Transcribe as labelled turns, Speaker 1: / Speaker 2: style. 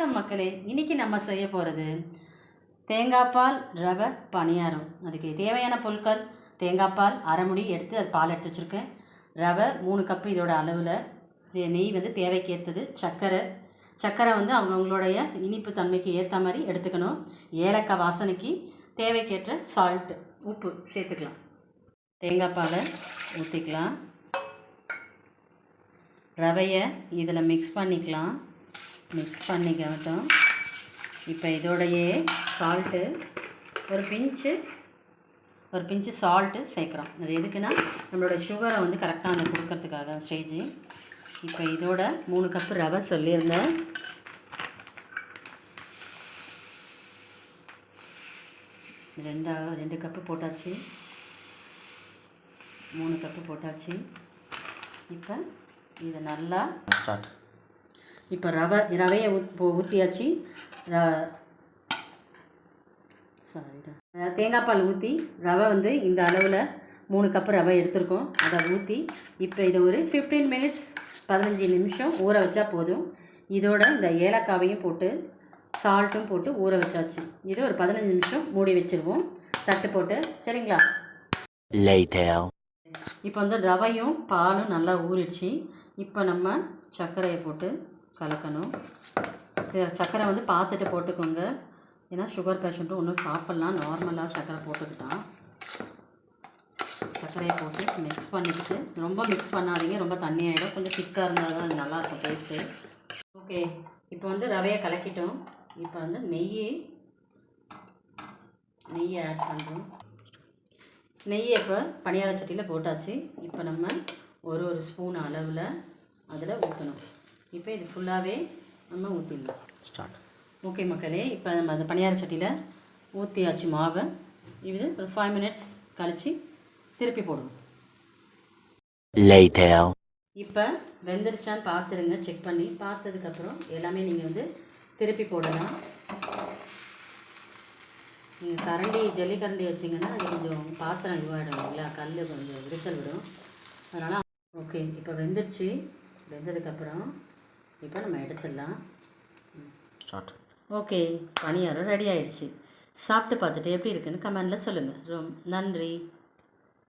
Speaker 1: வணக்கம் மக்களே. இன்றைக்கி நம்ம செய்ய போகிறது தேங்காய் பால் ரவை பணியாரம். அதுக்கு தேவையான பொருட்கள் தேங்காய் பால் அரை முடி எடுத்து அது பால் எடுத்து வச்சுருக்கேன். ரவை 3 கப்பு இதோட அளவில். நெய் வந்து தேவைக்கு ஏற்றது. சர்க்கரை வந்து அவங்கவுங்களுடைய இனிப்பு தன்மைக்கு ஏற்ற மாதிரி எடுத்துக்கணும். ஏலக்காய் வாசனைக்கு தேவைக்கேற்ற சால்ட்டு உப்பு சேர்த்துக்கலாம். தேங்காய் பாலை ஊற்றிக்கலாம். ரவையை இதில் மிக்ஸ் பண்ணிக்கலாம். மிக்ஸ் பண்ணிக்கட்டும். இப்போ இதோடையே சால்ட்டு ஒரு பிஞ்சு சால்ட்டு சேர்க்குறோம். அது எதுக்குன்னா நம்மளோட சுகரை வந்து கரெக்டாக அந்த கொடுக்கறதுக்காக ஸ்டேஜு. இப்போ இதோட 3 கப்பு ரவை சொல்லியிருந்தேன். ரெண்டு கப்பு போட்டாச்சு. 3 கப்பு போட்டாச்சு. இப்போ இதை நல்லா இப்போ ரவையை ஊற்றியாச்சு. தேங்காய் பால் ஊற்றி ரவை வந்து இந்த அளவில் 3 கப்பு ரவை எடுத்துருக்கோம். அதை ஊற்றி இப்போ இதை ஒரு 15 மினிட்ஸ் 15 நிமிஷம் ஊற வச்சா போதும். இதோட இந்த ஏலக்காவையும் போட்டு சால்ட்டும் போட்டு ஊற வச்சாச்சு. இது ஒரு 15 நிமிஷம் மூடி வச்சுருவோம் தட்டு போட்டு. சரிங்களா? இப்போ வந்து ரவையும் பாலும் நல்லா ஊறிடுச்சு. இப்போ நம்ம சர்க்கரையை போட்டு கலக்கணும். சர்க்கரை வந்து பார்த்துட்டு போட்டுக்கோங்க. ஏன்னா சுகர் பேஷண்ட்டும் ஒன்றும் சாப்பிட்லாம். நார்மலாக சர்க்கரை போட்டுக்கிட்டான். சர்க்கரையை போட்டு மிக்ஸ் பண்ணிக்கிட்டு, ரொம்ப மிக்ஸ் பண்ணாதீங்க, ரொம்ப தண்ணி ஆகிடும். கொஞ்சம் திக்காக இருந்தால் தான் அது நல்லாயிருக்கும் டேஸ்ட்டு. ஓகே, இப்போ வந்து ரவையை கலக்கிட்டோம். இப்போ வந்து நெய்யை ஆட் பண்ணுறோம். நெய்யை இப்போ பணியார சட்டியில் போட்டாச்சு. இப்போ நம்ம ஒரு ஸ்பூன் அளவில் அதில் ஊற்றணும். இப்போ இது ஃபுல்லாகவே நம்ம ஊற்றிடலாம். ஸ்டார்ட். ஓகே மக்களே, இப்போ நம்ம அந்த பணியார சட்டியில் ஊற்றியாச்சு மாவை. இது ஒரு 5 மினிட்ஸ் கழித்து திருப்பி போடுவோம். இப்போ வெந்துருச்சான்னு பார்த்துருங்க. செக் பண்ணி பார்த்ததுக்கப்புறம் எல்லாமே நீங்கள் வந்து திருப்பி போடலாம். நீங்கள் ஜல்லி கரண்டி வச்சிங்கன்னா அது கொஞ்சம் பாத்திரம் இதுவாகிடும் இல்லைங்களா, கல் கொஞ்சம் விரிசல் விடும். அதனால் ஓகே, இப்போ வெந்துருச்சு. வெந்ததுக்கப்புறம் இப்போ நம்ம எடுத்துடலாம். ஸ்டார்ட். ஓகே, பணியாரம் ரெடி ஆகிடுச்சு. சாப்பிட்டு பார்த்துட்டு எப்படி இருக்குன்னு கமெண்டில் சொல்லுங்கள். நன்றி.